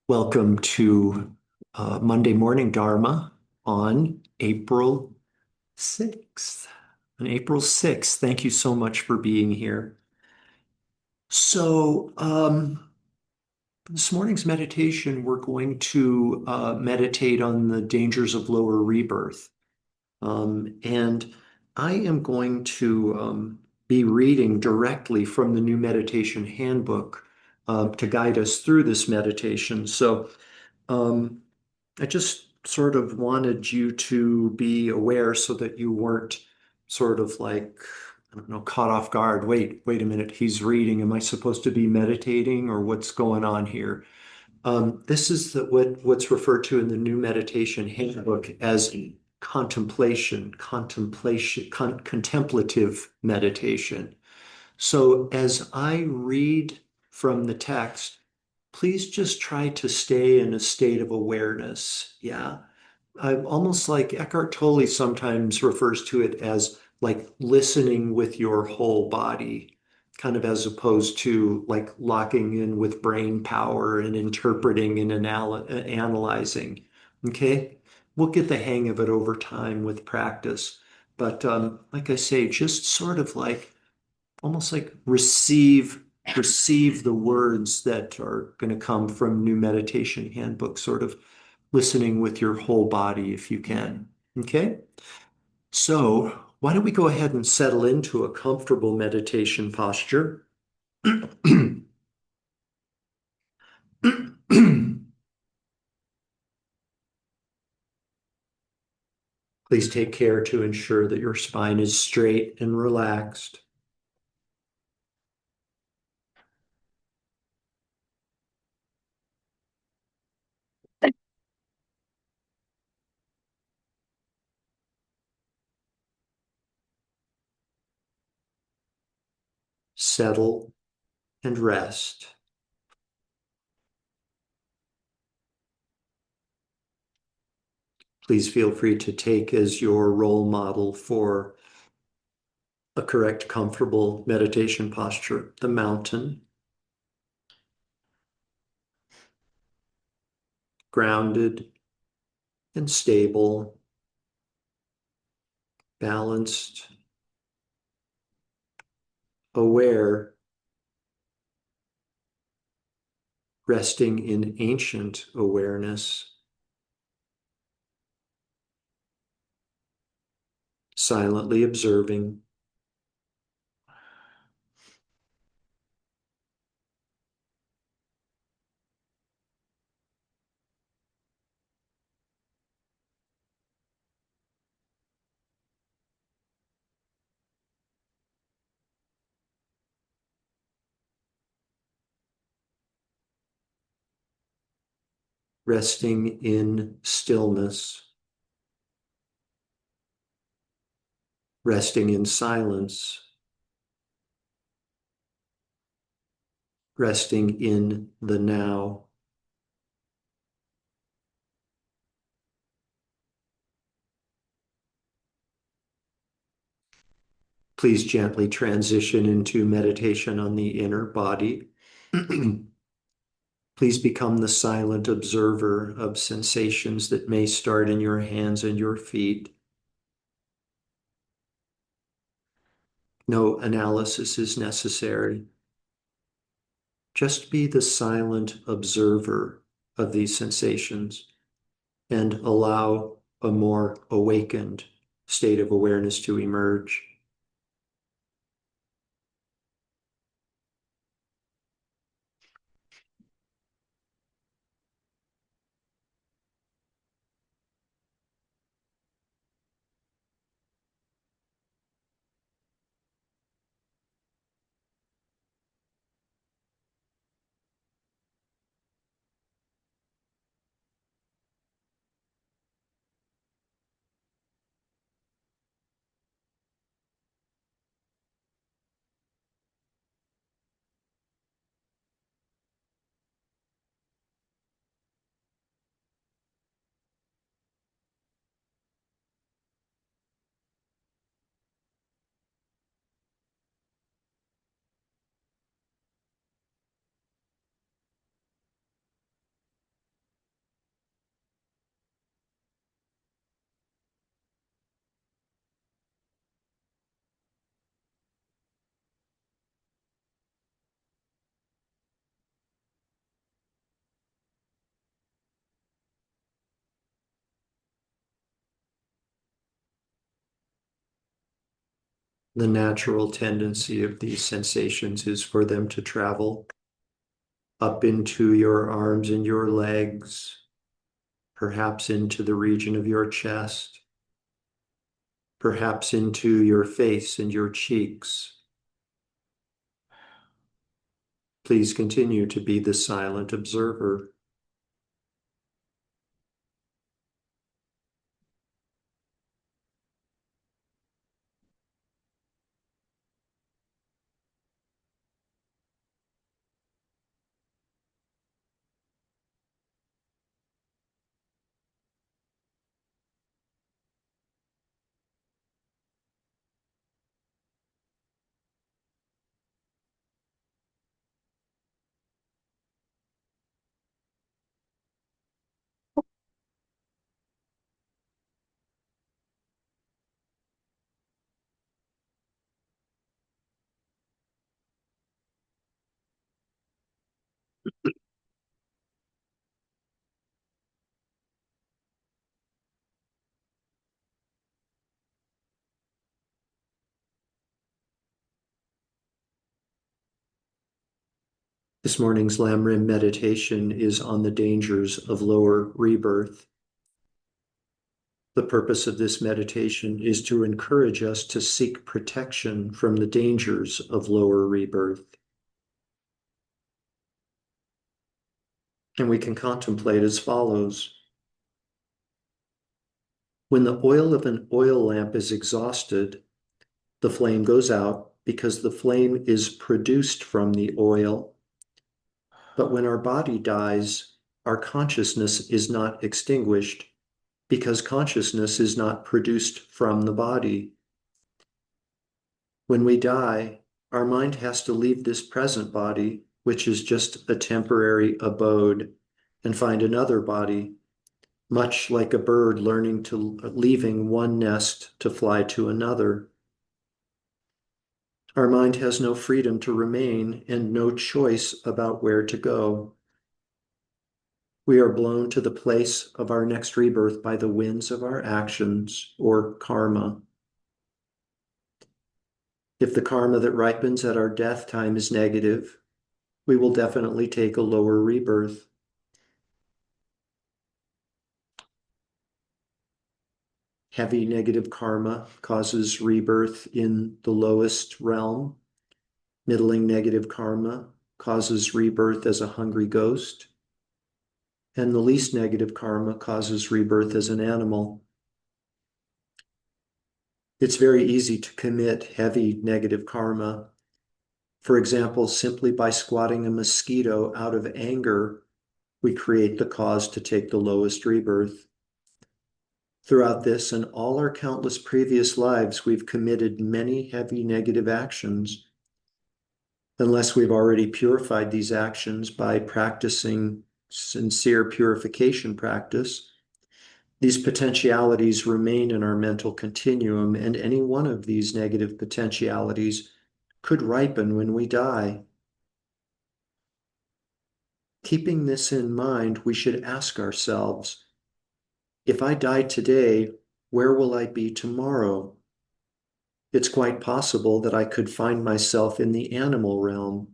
Welcome to Monday Morning Dharma on April 6th. On April 6th, thank you so much for being here. So, this morning's meditation, we're going to meditate on the dangers of lower rebirth. And I am going to be reading directly from the new meditation handbook to guide us through this meditation. Um, I just sort of wanted you to be aware so that you weren't sort of like, I don't know, caught off guard. Wait a minute, he's reading. Am I supposed to be meditating or what's going on here? This is what's referred to in the new meditation handbook as contemplative meditation. So as I read from the text, please just try to stay in a state of awareness. Yeah. I'm almost like Eckhart Tolle sometimes refers to it as like listening with your whole body, kind of as opposed to like locking in with brain power and interpreting and analyzing. Okay. We'll get the hang of it over time with practice. But like I say, just sort of like almost like receive the words that are going to come from new meditation handbook, sort of listening with your whole body if you can. Okay? So, why don't we go ahead and settle into a comfortable meditation posture? Please take care to ensure that your spine is straight and relaxed. Settle and rest. Please feel free to take as your role model for a correct, comfortable meditation posture, the mountain, grounded and stable, balanced, aware, resting in ancient awareness, silently observing, resting in stillness, resting in silence, resting in the now. Please gently transition into meditation on the inner body. Please become the silent observer of sensations that may start in your hands and your feet. No analysis is necessary. Just be the silent observer of these sensations and allow a more awakened state of awareness to emerge. The natural tendency of these sensations is for them to travel up into your arms and your legs, perhaps into the region of your chest, perhaps into your face and your cheeks. Please continue to be the silent observer. This morning's Lamrim meditation is on the dangers of lower rebirth. The purpose of this meditation is to encourage us to seek protection from the dangers of lower rebirth. And we can contemplate as follows. When the oil of an oil lamp is exhausted, the flame goes out because the flame is produced from the oil. But when our body dies, our consciousness is not extinguished because consciousness is not produced from the body. When we die, our mind has to leave this present body, which is just a temporary abode, and find another body, much like a bird leaving one nest to fly to another. Our mind has no freedom to remain and no choice about where to go. We are blown to the place of our next rebirth by the winds of our actions or karma. If the karma that ripens at our death time is negative, we will definitely take a lower rebirth. Heavy negative karma causes rebirth in the lowest realm. Middling negative karma causes rebirth as a hungry ghost. And the least negative karma causes rebirth as an animal. It's very easy to commit heavy negative karma. For example, simply by squatting a mosquito out of anger, we create the cause to take the lowest rebirth. Throughout this and all our countless previous lives, we've committed many heavy negative actions. Unless we've already purified these actions by practicing sincere purification practice, these potentialities remain in our mental continuum, and any one of these negative potentialities could ripen when we die. Keeping this in mind, we should ask ourselves, if I die today, where will I be tomorrow? It's quite possible that I could find myself in the animal realm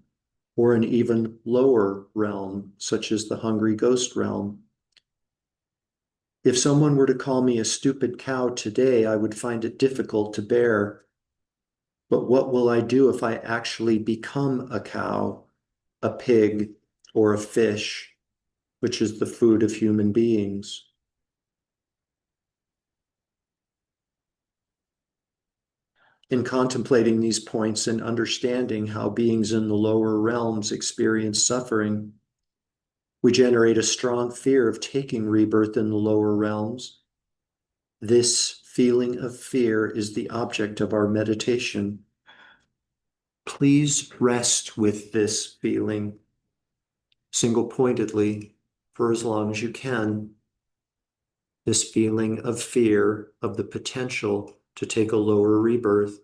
or an even lower realm, such as the hungry ghost realm. If someone were to call me a stupid cow today, I would find it difficult to bear. But what will I do if I actually become a cow, a pig, or a fish, which is the food of human beings? In contemplating these points and understanding how beings in the lower realms experience suffering, we generate a strong fear of taking rebirth in the lower realms. This feeling of fear is the object of our meditation. Please rest with this feeling single-pointedly for as long as you can. This feeling of fear of the potential to take a lower rebirth.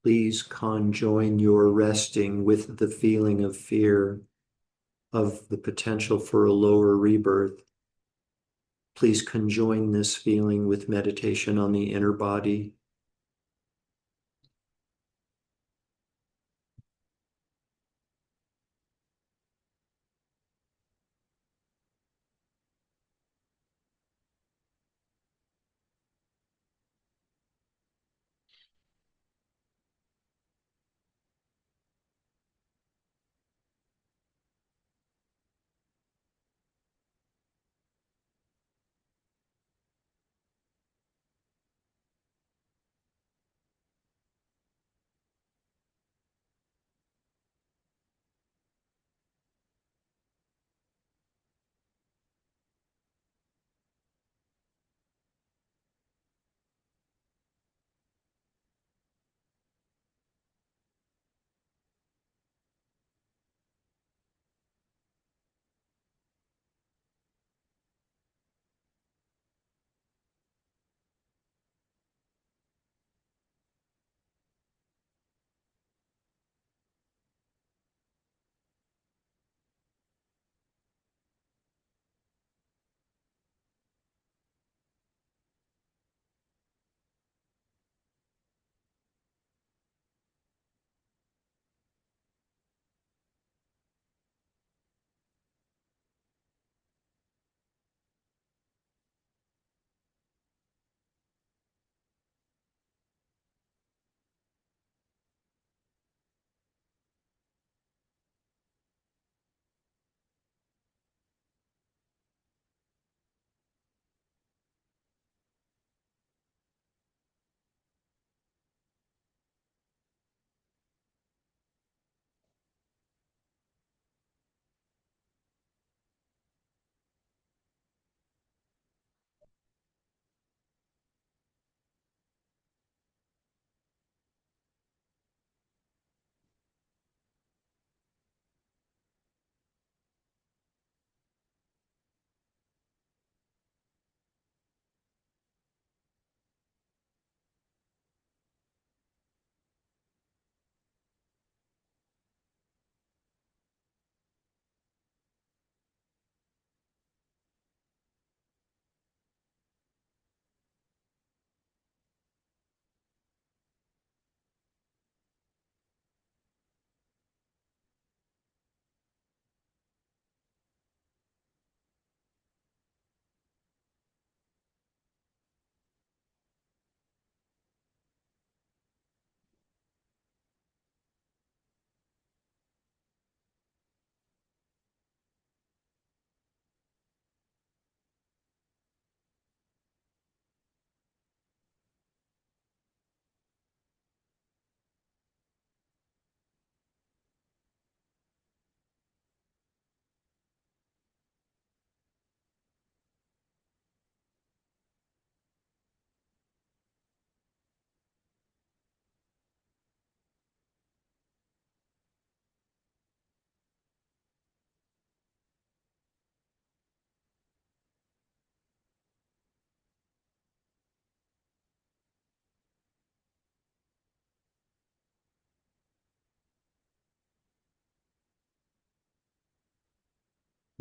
please conjoin your resting with the feeling of fear of the potential for a lower rebirth. Please conjoin this feeling with meditation on the inner body.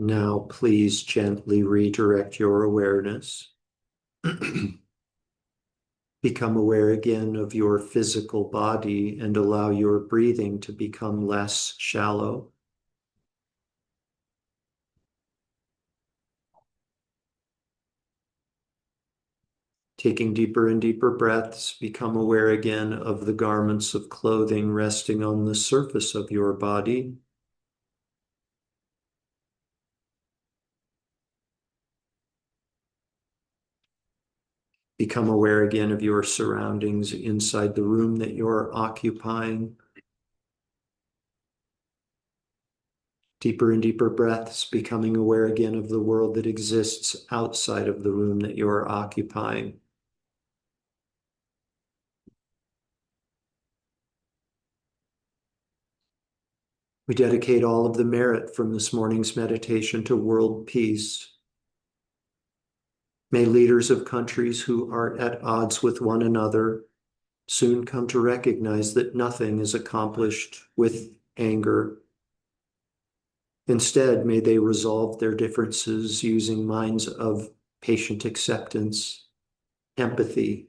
Now, please gently redirect your awareness. Become aware again of your physical body and allow your breathing to become less shallow. Taking deeper and deeper breaths, become aware again of the garments of clothing resting on the surface of your body. Become aware again of your surroundings inside the room that you're occupying. Deeper and deeper breaths, becoming aware again of the world that exists outside of the room that you're occupying. We dedicate all of the merit from this morning's meditation to world peace. May leaders of countries who are at odds with one another soon come to recognize that nothing is accomplished with anger. Instead, may they resolve their differences using minds of patient acceptance, empathy,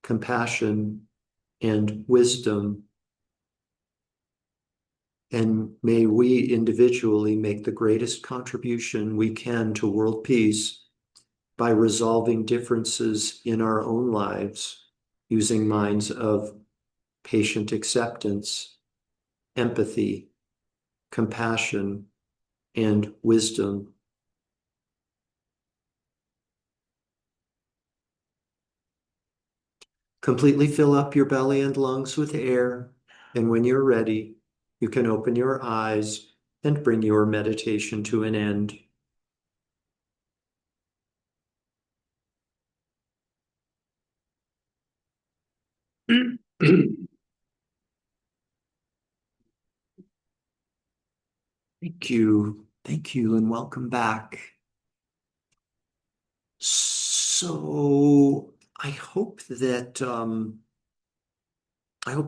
compassion, and wisdom. And may we individually make the greatest contribution we can to world peace by resolving differences in our own lives using minds of patient acceptance, empathy, compassion, and wisdom. Completely fill up your belly and lungs with air, and when you're ready, you can open your eyes and bring your meditation to an end. Thank you. Thank you, and welcome back. So I hope that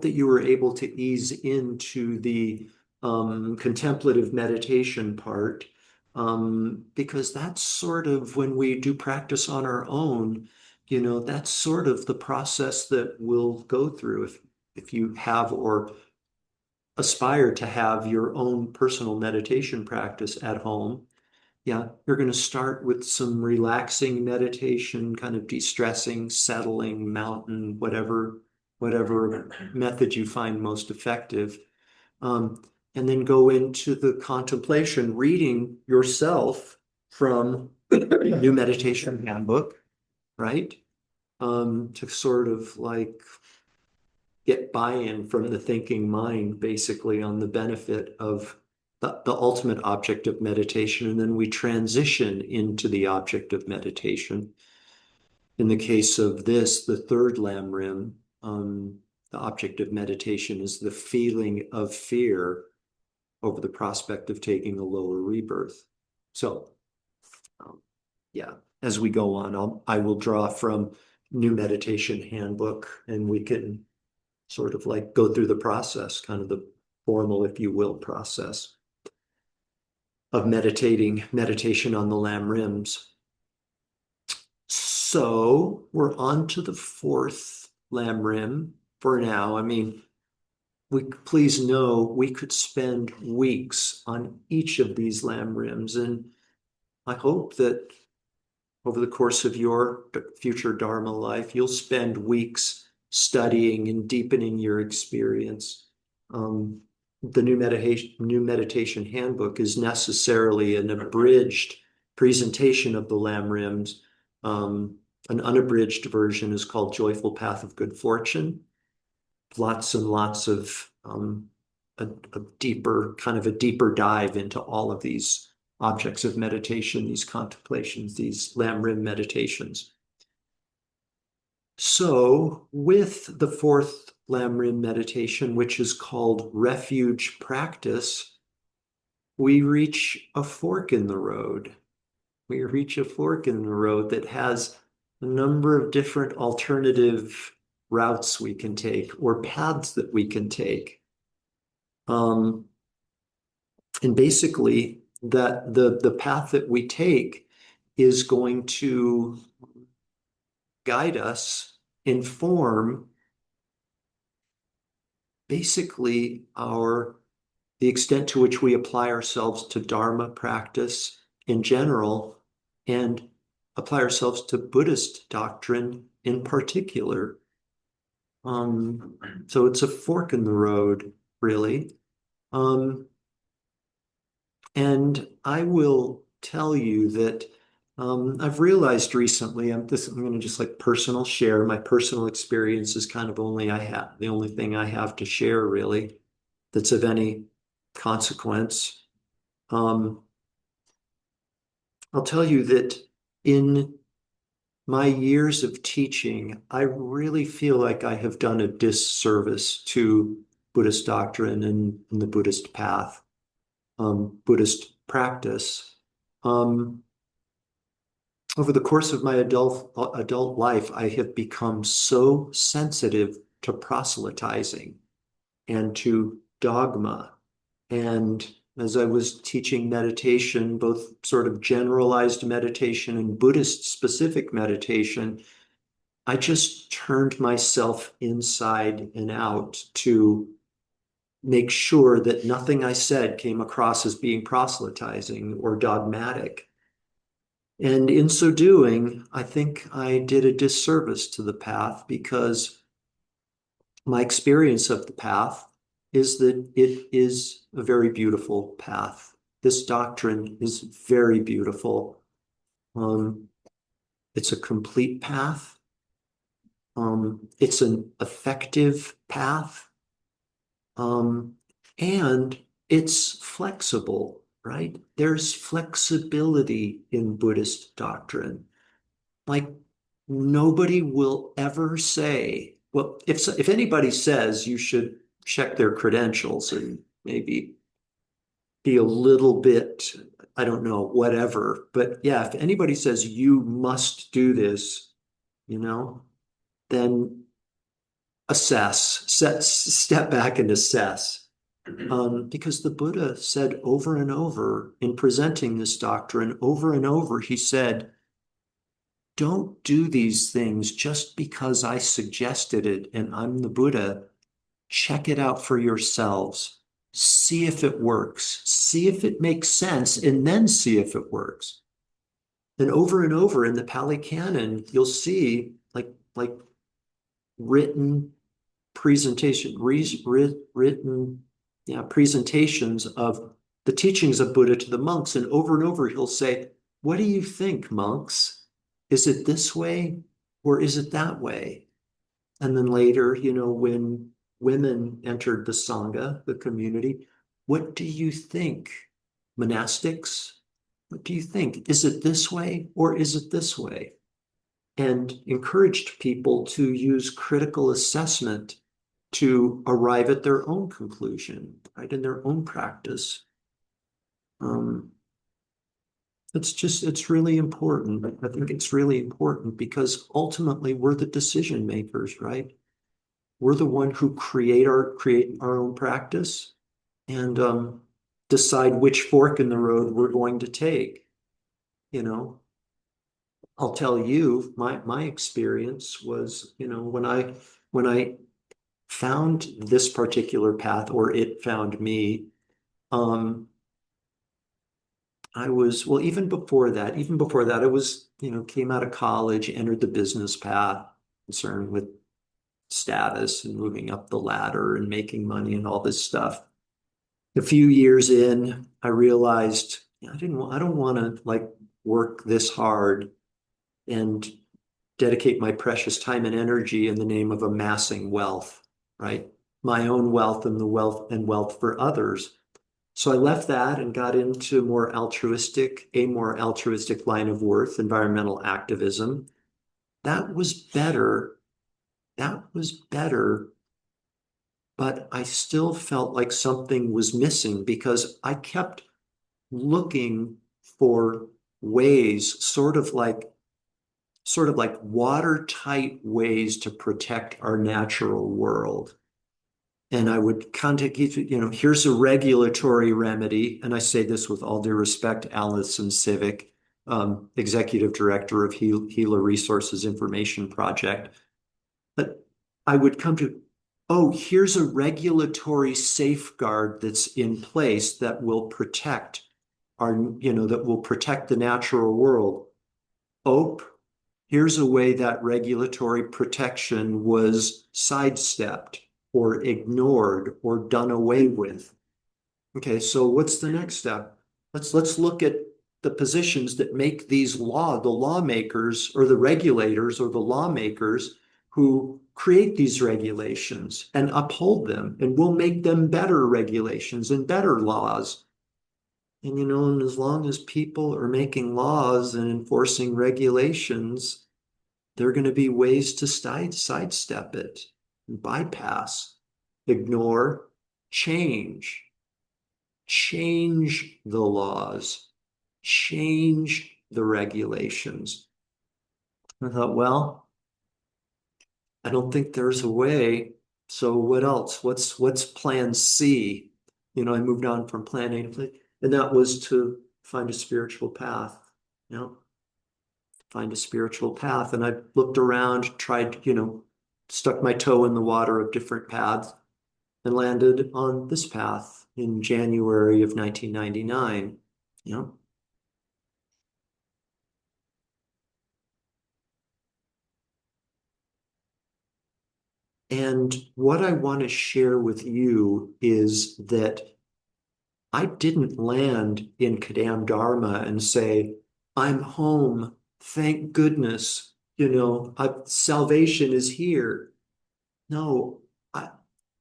you were able to ease into the contemplative meditation part, because that's sort of when we do practice on our own, that's sort of the process that we'll go through if you have or aspire to have your own personal meditation practice at home. Yeah, you're going to start with some relaxing meditation, kind of de-stressing, settling, mountain, whatever method you find most effective. Um, and then go into the contemplation, reading yourself from New Meditation Handbook, right? To sort of like get buy-in from the thinking mind, basically, on the benefit of the ultimate object of meditation. And then we transition into the object of meditation. In the case of this, the third lamb rim, the object of meditation is the feeling of fear over the prospect of taking a lower rebirth. So, um, yeah, as we go on, I will draw from New Meditation Handbook, and we can sort of like go through the process, kind of the formal, if you will, process of meditation on the lamb rims. So we're on to the fourth lamb rim for now. I mean, please know we could spend weeks on each of these lamb rims, and I hope that over the course of your future Dharma life, you'll spend weeks studying and deepening your experience. Um, the New Meditation Handbook is necessarily an abridged presentation of the Lamb Rims. An unabridged version is called Joyful Path of Good Fortune. Lots and lots of a deeper, kind of a deeper dive into all of these objects of meditation, these contemplations, these Lam Rim meditations. So, with the fourth Lam Rim meditation, which is called Refuge Practice, we reach a fork in the road. We reach a fork in the road that has a number of different alternative routes we can take or paths that we can take. Um, and basically, that the path that we take is going to guide us, inform basically the extent to which we apply ourselves to Dharma practice in general and apply ourselves to Buddhist doctrine in particular. So it's a fork in the road, really. Um, And I will tell you that I've realized recently, I'm going to just like personal share. My personal experience is kind of the only thing I have to share really that's of any consequence. Um, I'll tell you that in my years of teaching, I really feel like I have done a disservice to Buddhist doctrine and the Buddhist path, Buddhist practice. Um, Over the course of my adult life, I have become so sensitive to proselytizing and to dogma. And as I was teaching meditation, both sort of generalized meditation and Buddhist specific meditation, I just turned myself inside and out to make sure that nothing I said came across as being proselytizing or dogmatic. And in so doing, I think I did a disservice to the path because my experience of the path is that it is a very beautiful path. This doctrine is very beautiful. Um, it's a complete path. It's an effective path. Um, and it's flexible, right? There's flexibility in Buddhist doctrine. Like nobody will ever say, well, if anybody says you should check their credentials and maybe be a little bit, I don't know, whatever. But yeah, if anybody says you must do this, you know, then step back and assess. Because the Buddha said over and over in presenting this doctrine, over and over, he said, don't do these things just because I suggested it and I'm the Buddha. Check it out for yourselves. See if it works. See if it makes sense, and then see if it works. And over in the Pali Canon, you'll see like written written presentations of the teachings of Buddha to the monks. And over, he'll say, what do you think, monks? Is it this way or is it that way? And then later, when women entered the Sangha, the community, what do you think, monastics? What do you think? Is it this way or is it this way? And encouraged people to use critical assessment to arrive at their own conclusion, right, in their own practice. Um, it's really important. I think it's really important because ultimately we're the decision makers, right? We're the one who create our own practice and decide which fork in the road we're going to take. You know, I'll tell you, my experience was, when I found this particular path, or it found me, um, I was, well, even before that, I was, came out of college, entered the business path, concerned with status and moving up the ladder and making money and all this stuff. A few years in, I realized I don't want to like work this hard and dedicate my precious time and energy in the name of amassing wealth, right? My own wealth and the wealth for others. So I left that and got into a more altruistic line of work, environmental activism. That was better. That was better, but I still felt like something was missing because I kept looking for ways, sort of like watertight ways to protect our natural world. And I would contact each, here's a regulatory remedy. And I say this with all due respect, Allison Civic, executive director of Gila Resources Information Project. But I would come to, oh, here's a regulatory safeguard that's in place that will protect that will protect the natural world. Oh, here's a way that regulatory protection was sidestepped or ignored or done away with. Okay, so what's the next step? Let's look at the positions that make the lawmakers or the regulators or the lawmakers who create these regulations and uphold them, and we'll make them better regulations and better laws. And as long as people are making laws and enforcing regulations, there are going to be ways to sidestep it, bypass, ignore, change, change the laws, change the regulations. I thought, well, I don't think there's a way. So what else? What's plan C? I moved on from plan A to plan, and that was to find a spiritual path. You know, find a spiritual path. And I looked around, tried, stuck my toe in the water of different paths and landed on this path in January of 1999. You know, and what I want to share with you is that I didn't land in Kadam Dharma and say, I'm home. Thank goodness. Salvation is here. No, I,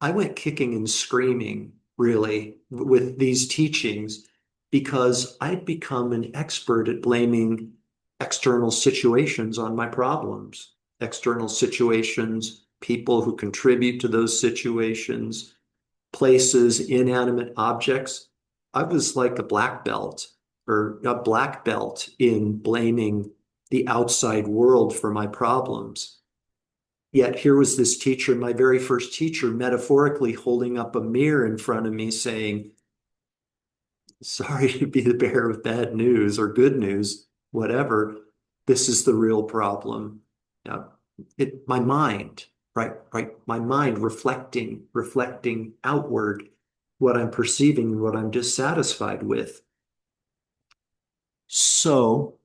I went kicking and screaming, really, with these teachings because I'd become an expert at blaming external situations on my problems, external situations, people who contribute to those situations, places, inanimate objects. I was like a black belt or a black belt in blaming the outside world for my problems. Yet here was this teacher, my very first teacher, metaphorically holding up a mirror in front of me saying, sorry to be the bearer of bad news or good news, whatever. This is the real problem. Now, my mind, right, my mind reflecting outward what I'm perceiving and what I'm dissatisfied with. So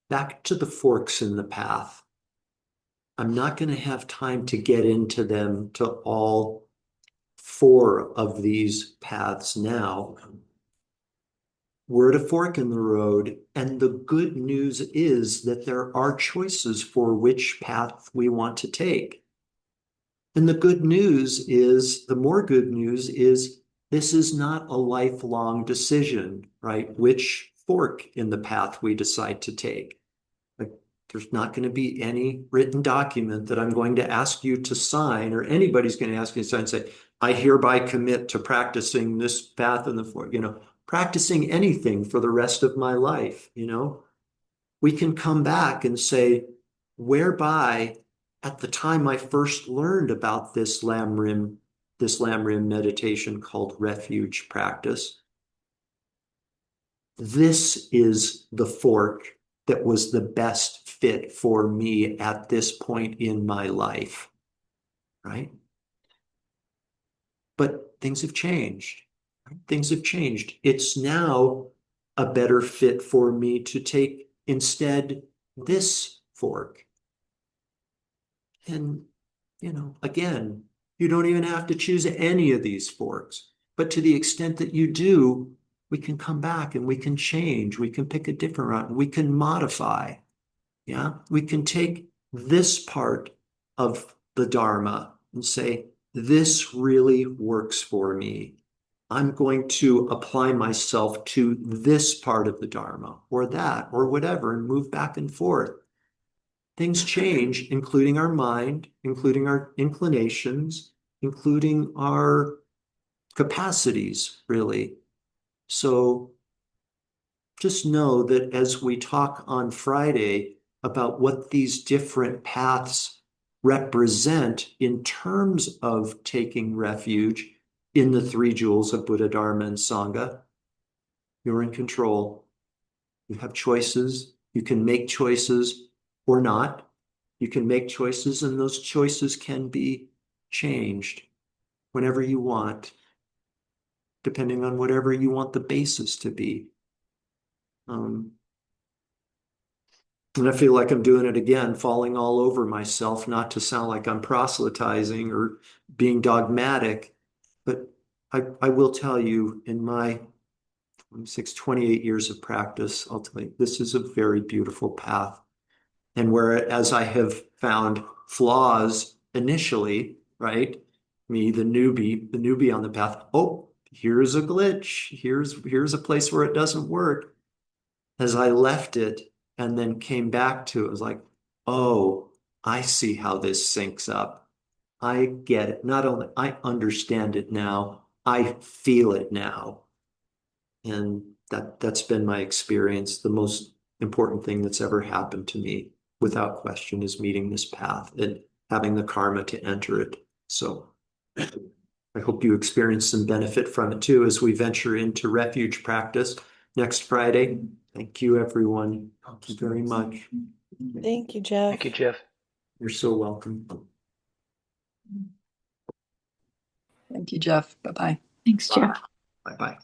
back to the forks in the path. I'm not going to have time to get into them to all four of these paths now. We're at a fork in the road, and the good news is that there are choices for which path we want to take. And the more good news is this is not a lifelong decision, right? Which fork in the path we decide to take. Like, there's not going to be any written document that I'm going to ask you to sign, or anybody's going to ask you to sign and say, I hereby commit to practicing this path in the fork, practicing anything for the rest of my life. We can come back and say, whereby at the time I first learned about this lamb rim meditation called refuge practice, this is the fork that was the best fit for me at this point in my life, right? But things have changed. Things have changed. It's now a better fit for me to take instead this fork. And, again, you don't even have to choose any of these forks. But to the extent that you do, we can come back and we can change. We can pick a different route. We can modify. Yeah. We can take this part of the Dharma and say, this really works for me. I'm going to apply myself to this part of the Dharma or that or whatever and move back and forth. Things change, including our mind, including our inclinations, including our capacities, really. So just know that as we talk on Friday about what these different paths represent in terms of taking refuge in the three jewels of Buddha, Dharma, and Sangha, you're in control. You have choices. You can make choices or not. You can make choices, and those choices can be changed whenever you want, depending on whatever you want the basis to be. Um, and I feel like I'm doing it again, falling all over myself, not to sound like I'm proselytizing or being dogmatic, but I will tell you in my 28 years of practice, I'll tell you, this is a very beautiful path. And whereas I have found flaws initially, right? Me, the newbie on the path. Oh, here's a glitch. Here's a place where it doesn't work. As I left it and then came back to it, I was like, oh, I see how this syncs up. I get it. Not only I understand it now, I feel it now. And that's been my experience, the most important thing that's ever happened to me. without question, is meeting this path and having the karma to enter it. So I hope you experience some benefit from it too as we venture into refuge practice next Friday. Thank you, everyone. Thank you very much. Thank you, Jeff. Thank you, Jeff. You're so welcome. Thank you, Jeff. Bye-bye. Thanks, Jeff. Bye-bye.